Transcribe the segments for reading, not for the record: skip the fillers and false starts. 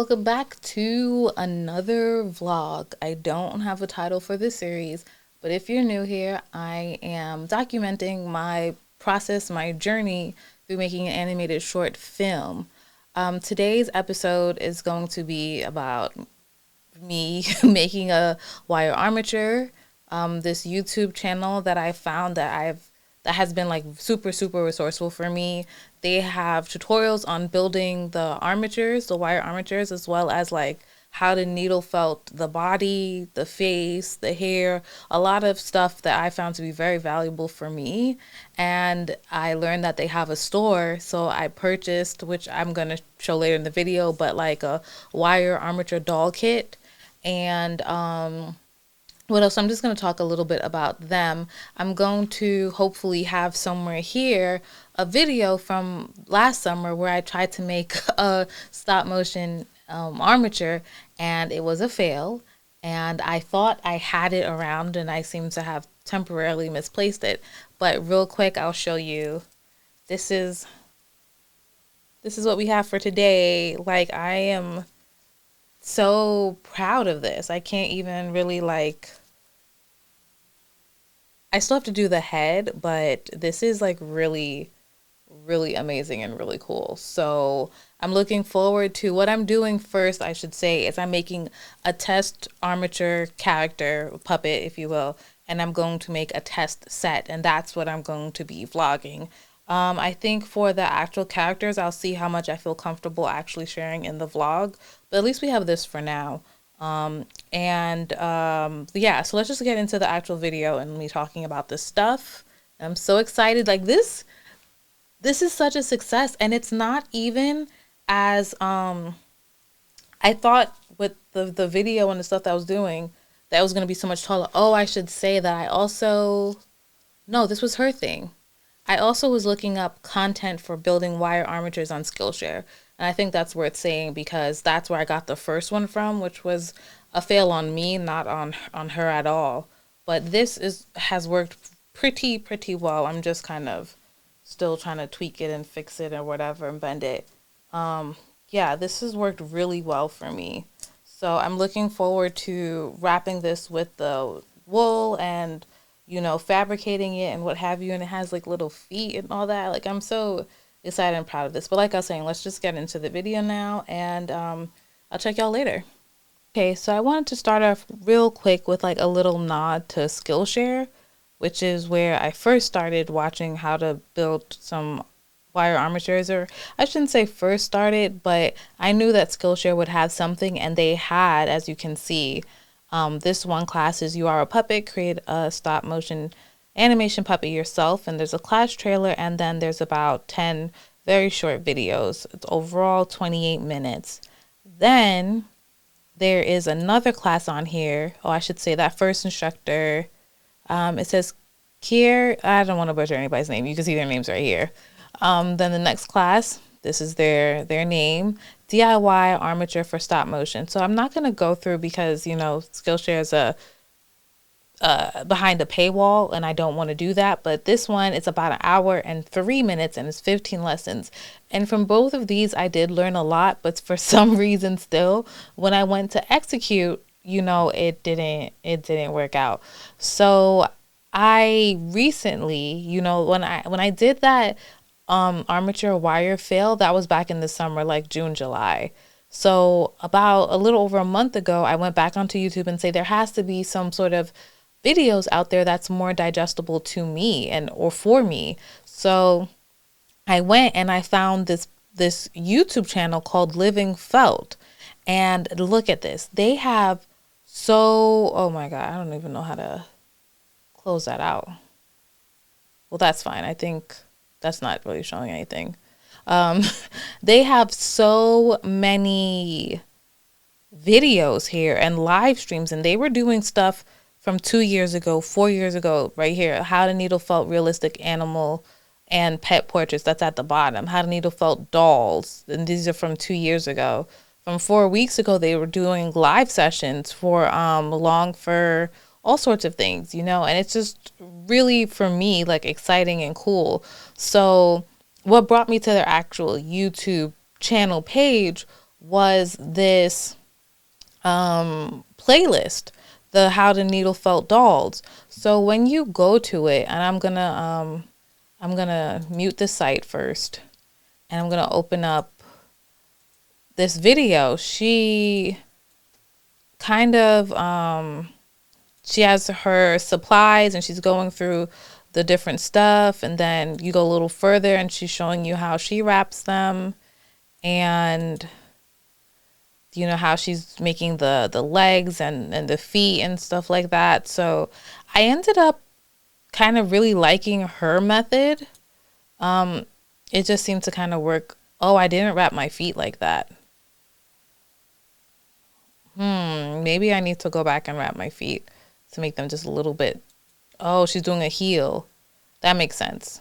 welcome back to another vlog. I don't have a title for this series, but if you're new here, I am documenting my process, my journey through making an animated short film. Today's episode is going to be about me making a wire armature. This YouTube channel that I found that has been like super resourceful for me. They have tutorials on building the armatures, the wire armatures, as well as like how to needle felt the body, the face, the hair, a lot of stuff that I found to be very valuable for me. And I learned that they have a store, so I purchased, which I'm going to show later in the video, but like a wire armature doll kit. And what else? I'm just going to talk a little bit about them. I'm going to hopefully have somewhere here a video from last summer where I tried to make a stop motion armature, and it was a fail. And I thought I had it around, and I seem to have temporarily misplaced it. But real quick, I'll show you. This is what we have for today. Like, I am so proud of this. I can't even really like, I still have to do the head, but this is like really amazing and really cool. So I'm looking forward to what I'm doing first, I should say, is I'm making a test armature character, puppet, if you will, and I'm going to make a test set, and that's what I'm going to be vlogging. I think for the actual characters, I'll see how much I feel comfortable actually sharing in the vlog, but at least we have this for now. Yeah, so let's just get into the actual video and me talking about this stuff. I'm so excited. Like this is such a success, and it's not even as I thought with the video and the stuff that I was doing that was going to be so much taller. Oh, I should say that I also, no, this was her thing. I also was looking up content for building wire armatures on Skillshare. And I think that's worth saying because that's where I got the first one from, which was a fail on me, not on her at all. But this has worked pretty well. I'm just kind of still trying to tweak it and fix it or whatever and bend it. Yeah, this has worked really well for me. So I'm looking forward to wrapping this with the wool and, you know, fabricating it and what have you. And it has like little feet and all that. Like, I'm so excited and proud of this. But like I was saying, let's just get into the video now, and I'll check y'all later. Okay, so I wanted to start off real quick with like a little nod to Skillshare, which is where I first started watching how to build some wire armatures. Or I shouldn't say first started, but I knew that Skillshare would have something, and they had, as you can see. This one class is You Are a Puppet, create a stop motion animation puppet yourself, and there's a class trailer, and then there's about 10 very short videos. It's overall 28 minutes. Then there is another class on here. Oh, I should say that first instructor, it says Kier. I don't want to butcher anybody's name. You can see their names right here. Then the next class, this is their name, DIY armature for stop motion. So I'm not going to go through because, you know, Skillshare is a behind a paywall, and I don't want to do that. But this one is about an hour and 3 minutes, and it's 15 lessons. And from both of these, I did learn a lot, but for some reason still, when I went to execute, you know, it didn't work out. So I recently, you know, when I did that armature wire fail, that was back in the summer, like June, July. So about a little over a month ago, I went back onto YouTube and say there has to be some sort of videos out there that's more digestible to me and or for me. So I went and I found this YouTube channel called Living Felt. And look at this. They have oh my God, I don't even know how to close that out. Well, that's fine. I think that's not really showing anything. They have so many videos here and live streams, and they were doing stuff from 2 years ago, 4 years ago, right here. How to needle felt realistic animal and pet portraits. That's at the bottom. How to needle felt dolls. And these are from 2 years ago. From 4 weeks ago, they were doing live sessions for long fur, all sorts of things, you know, and it's just really, for me, like exciting and cool. So what brought me to their actual YouTube channel page was this playlist, the How to Needle Felt Dolls. So when you go to it, and I'm gonna mute the site first, and I'm gonna open up this video. She kind of she has her supplies and she's going through the different stuff, and then you go a little further and she's showing you how she wraps them, and you know how she's making the legs and the feet and stuff like that. So I ended up kind of really liking her method. It just seemed to kind of work. Oh, I didn't wrap my feet like that. Maybe I need to go back and wrap my feet to make them just a little bit. Oh, she's doing a heel. That makes sense.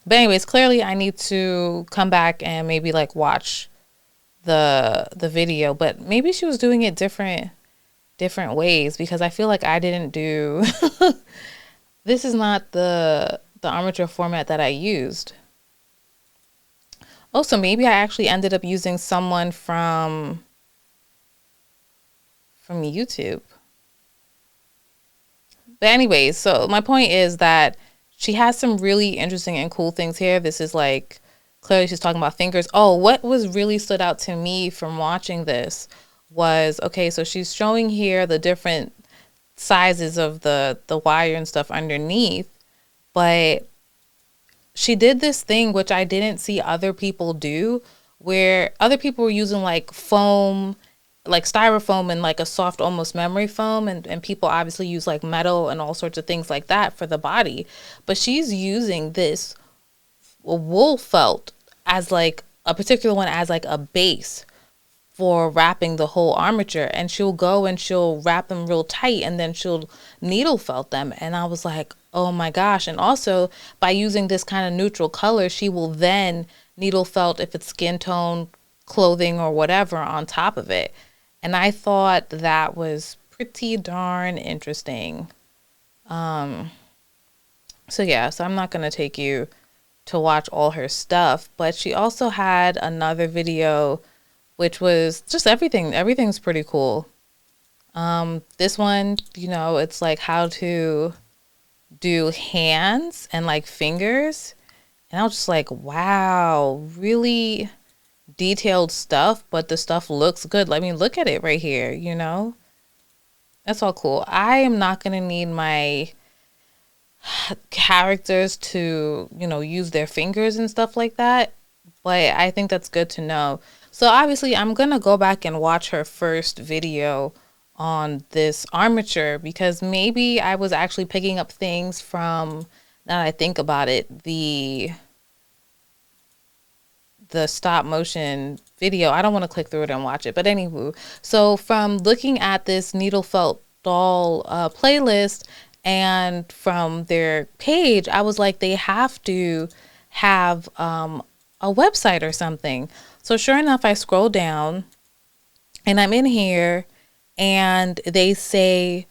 But anyways, clearly I need to come back and maybe like watch the video, but maybe she was doing it different ways, because I feel like I didn't do this is not the armature format that I used. Oh, so maybe I actually ended up using someone from YouTube. But anyways, so my point is that she has some really interesting and cool things here. This is like, clearly she's talking about fingers. Oh, what was really stood out to me from watching this was, okay, so she's showing here the different sizes of the wire and stuff underneath, but she did this thing which I didn't see other people do, where other people were using like foam, like styrofoam and like a soft almost memory foam, and people obviously use like metal and all sorts of things like that for the body. But she's using this wool felt as like a particular one as like a base for wrapping the whole armature, and she'll go and she'll wrap them real tight and then she'll needle felt them. And I was like, oh my gosh. And also by using this kind of neutral color, she will then needle felt, if it's skin tone, clothing or whatever, on top of it. And I thought that was pretty darn interesting. So yeah, so I'm not going to take you to watch all her stuff, but she also had another video which was just everything. Everything's pretty cool. This one, you know, it's like how to do hands and like fingers. And I was just like, wow, really detailed stuff, but the stuff looks good. Let me look at it right here, you know? That's all cool. I am not going to need my characters to, you know, use their fingers and stuff like that, but I think that's good to know. So obviously I'm going to go back and watch her first video on this armature, because maybe I was actually picking up things from, now that I think about it, the stop motion video. I don't want to click through it and watch it, but anywho, so from looking at this needle felt doll playlist and from their page, I was like, they have to have a website or something. So sure enough, I scroll down and I'm in here and they say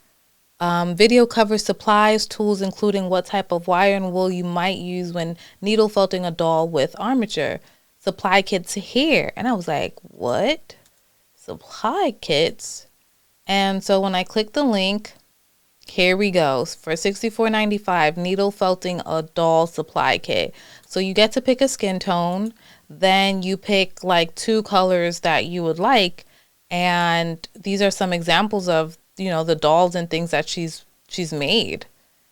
video covers supplies, tools, including what type of wire and wool you might use when needle felting a doll with armature. Supply kits here. And I was like, what? Supply kits? And so when I click the link, here we go. For $64.95, needle felting a doll supply kit. So you get to pick a skin tone. Then you pick like 2 colors that you would like. And these are some examples of, you know, the dolls and things that she's made.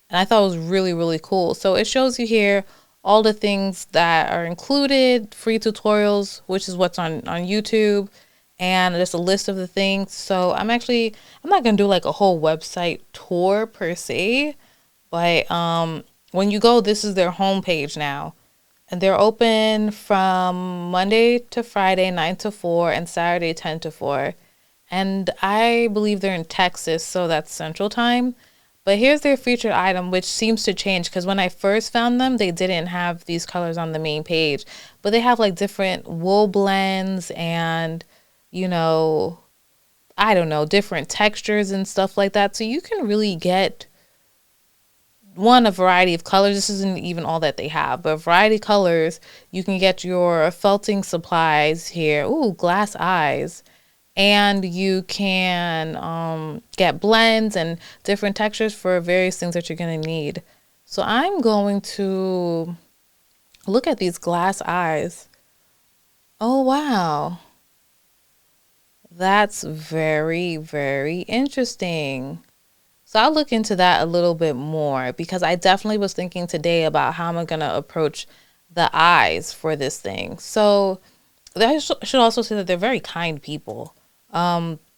And I thought it was really, really cool. So it shows you here all the things that are included, free tutorials, which is what's on YouTube, and just a list of the things. So I'm not going to do like a whole website tour per se, but when you go, this is their homepage now. And they're open from Monday to Friday, 9 to 4, and Saturday, 10 to 4. And I believe they're in Texas, so that's Central Time. But here's their featured item, which seems to change, because when I first found them, they didn't have these colors on the main page. But they have like different wool blends and, you know, I don't know, different textures and stuff like that. So you can really get a variety of colors. This isn't even all that they have, but a variety of colors. You can get your felting supplies here. Ooh, glass eyes. And you can get blends and different textures for various things that you're going to need. So I'm going to look at these glass eyes. Oh, wow. That's very, very interesting. So I'll look into that a little bit more, because I definitely was thinking today about how I'm going to approach the eyes for this thing. So I should also say that they're very kind people.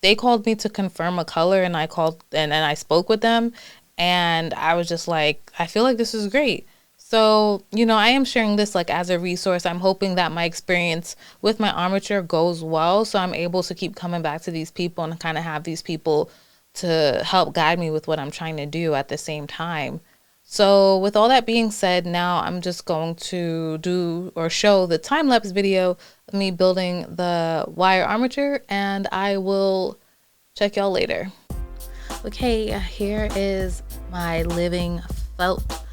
They called me to confirm a color, and I spoke with them, and I was just like, I feel like this is great. So, I am sharing this like as a resource. I'm hoping that my experience with my armature goes well, so I'm able to keep coming back to these people and kind of have these people to help guide me with what I'm trying to do at the same time. So with all that being said, now I'm just going to do or show the time-lapse video of me building the wire armature, and I will check y'all later. Okay, here is my living felt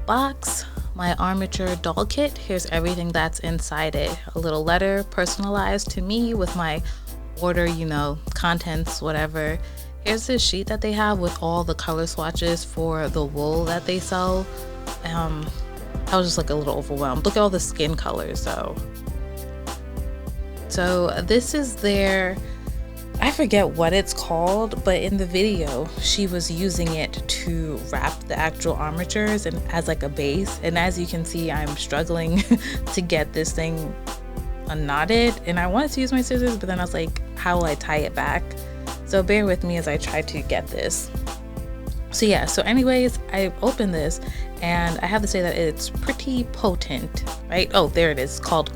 box, my armature doll kit. Here's everything that's inside it. A little letter personalized to me with my order, contents, whatever. Here's this sheet that they have with all the color swatches for the wool that they sell. I was just like a little overwhelmed. Look at all the skin colors though. So this is their, I forget what it's called, but in the video she was using it to wrap the actual armatures and as like a base. And as you can see, I'm struggling to get this thing unknotted, and I wanted to use my scissors, but then I was like, how will I tie it back? So bear with me as I try to get this. So yeah, so anyways, I opened this and I have to say that it's pretty potent, right? Oh, there it is, called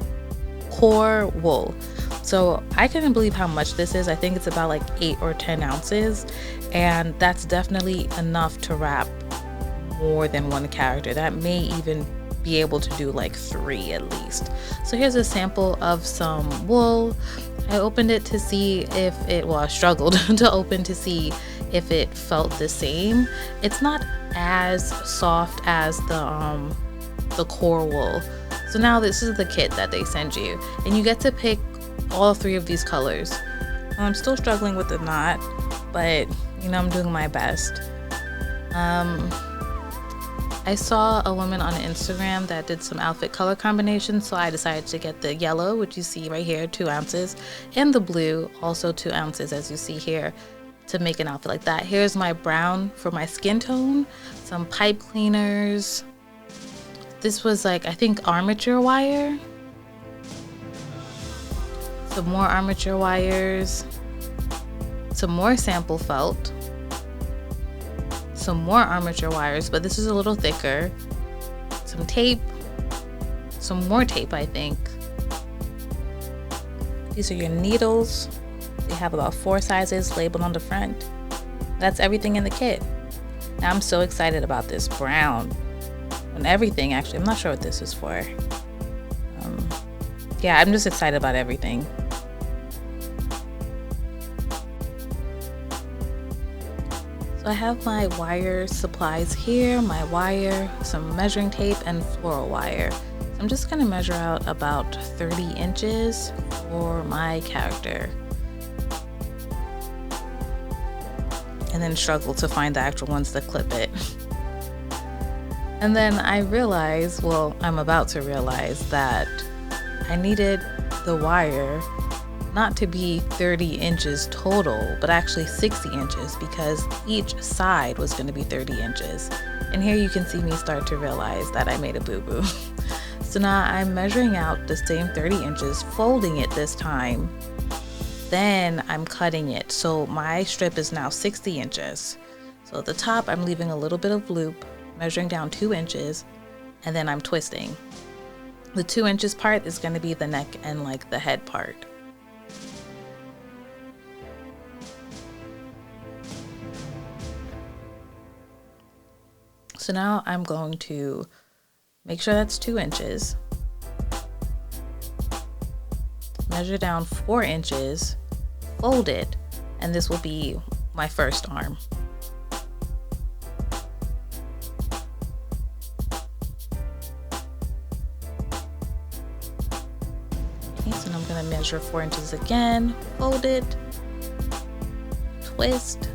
core wool. So I couldn't believe how much this is. I think it's about like 8 or 10 ounces, and that's definitely enough to wrap more than one character. That may even be able to do like 3 at least. So here's a sample of some wool. I opened it to see if it, well, I struggled to open to see if it felt the same. It's not as soft as the core wool. So now this is the kit that they send you, and you get to pick all 3 of these colors. I'm still struggling with the knot, but I'm doing my best. I saw a woman on Instagram that did some outfit color combinations, so I decided to get the yellow, which you see right here, 2 ounces, and the blue, also 2 ounces, as you see here, to make an outfit like that. Here's my brown for my skin tone, some pipe cleaners. This was like, I think, armature wire. Some more armature wires, some more sample felt, some more armature wires, but this is a little thicker, some tape, some more tape, I think. These are your needles. They have about 4 sizes labeled on the front. That's everything in the kit. Now I'm so excited about this brown and everything. Actually, I'm not sure what this is for. Yeah, I'm just excited about everything. So I have my wire supplies here, my wire, some measuring tape, and floral wire. So I'm just gonna measure out about 30 inches for my character. And then struggle to find the actual ones to clip it. And then I realized, well, I'm about to realize that I needed the wire not to be 30 inches total, but actually 60 inches, because each side was going to be 30 inches. And here you can see me start to realize that I made a boo-boo. So now I'm measuring out the same 30 inches, folding it this time. Then I'm cutting it. So my strip is now 60 inches. So at the top, I'm leaving a little bit of loop, measuring down 2 inches, and then I'm twisting. The 2 inches part is going to be the neck and like the head part. So now I'm going to make sure that's 2 inches, measure down 4 inches, fold it, and this will be my first arm. And I'm gonna measure 4 inches again, fold it, twist.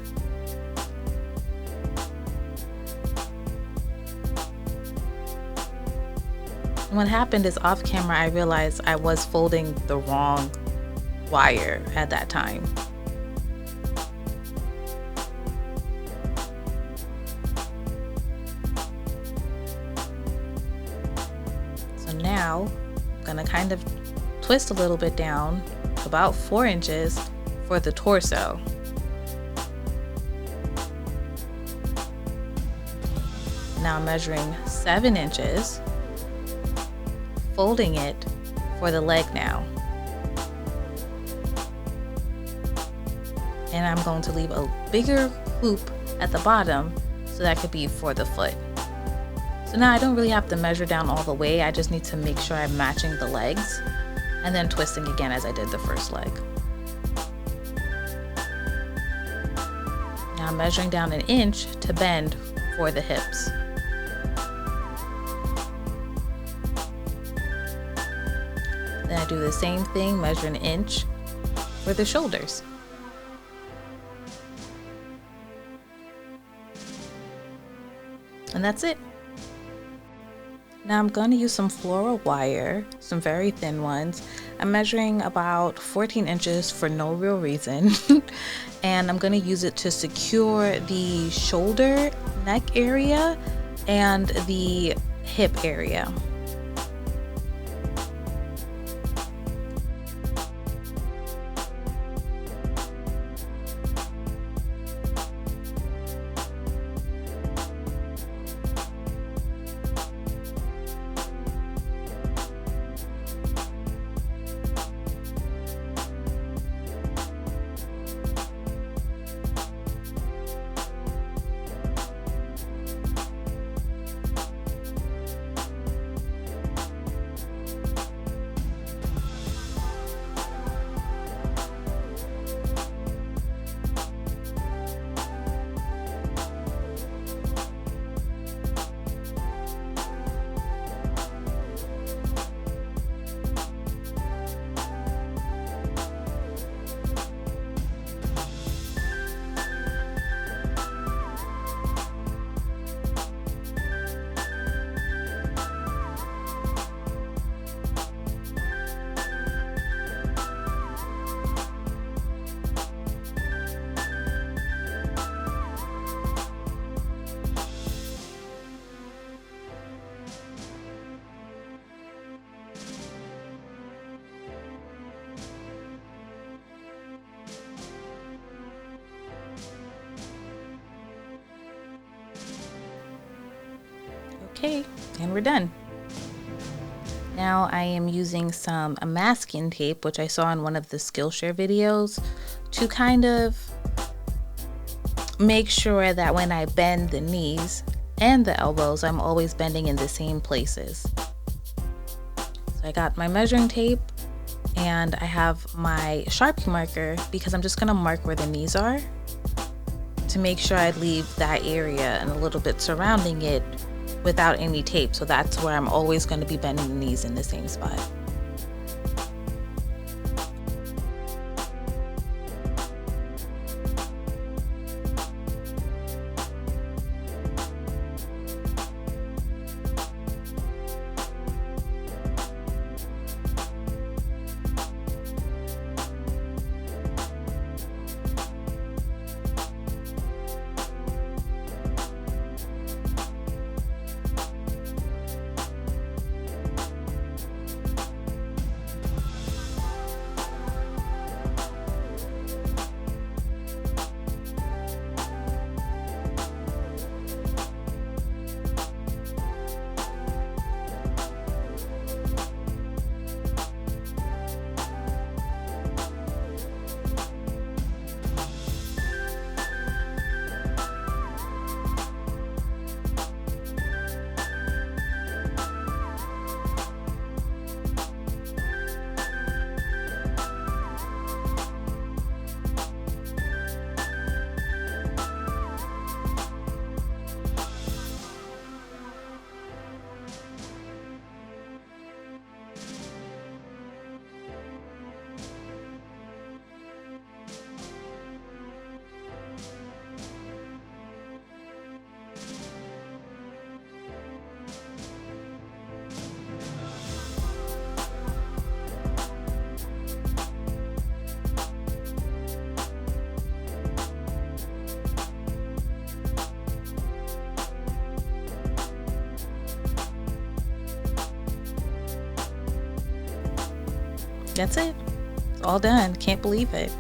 And what happened is off camera, I realized I was folding the wrong wire at that time. So now I'm gonna kind of twist a little bit down, about 4 inches for the torso. Now I'm measuring 7 inches, folding it for the leg now. And I'm going to leave a bigger hoop at the bottom so that could be for the foot. So now I don't really have to measure down all the way, I just need to make sure I'm matching the legs and then twisting again as I did the first leg. Now I'm measuring down 1 inch to bend for the hips. Then I do the same thing, measure 1 inch for the shoulders. And that's it. Now I'm going to use some floral wire, some very thin ones. I'm measuring about 14 inches for no real reason. And I'm going to use it to secure the shoulder, neck area, and the hip area. Okay, and we're done. Now I am using some masking tape, which I saw in one of the Skillshare videos, to kind of make sure that when I bend the knees and the elbows, I'm always bending in the same places. So I got my measuring tape and I have my Sharpie marker because I'm just gonna mark where the knees are to make sure I leave that area and a little bit surrounding it without any tape. So that's where I'm always going to be bending the knees in the same spot. That's it. It's all done. Can't believe it.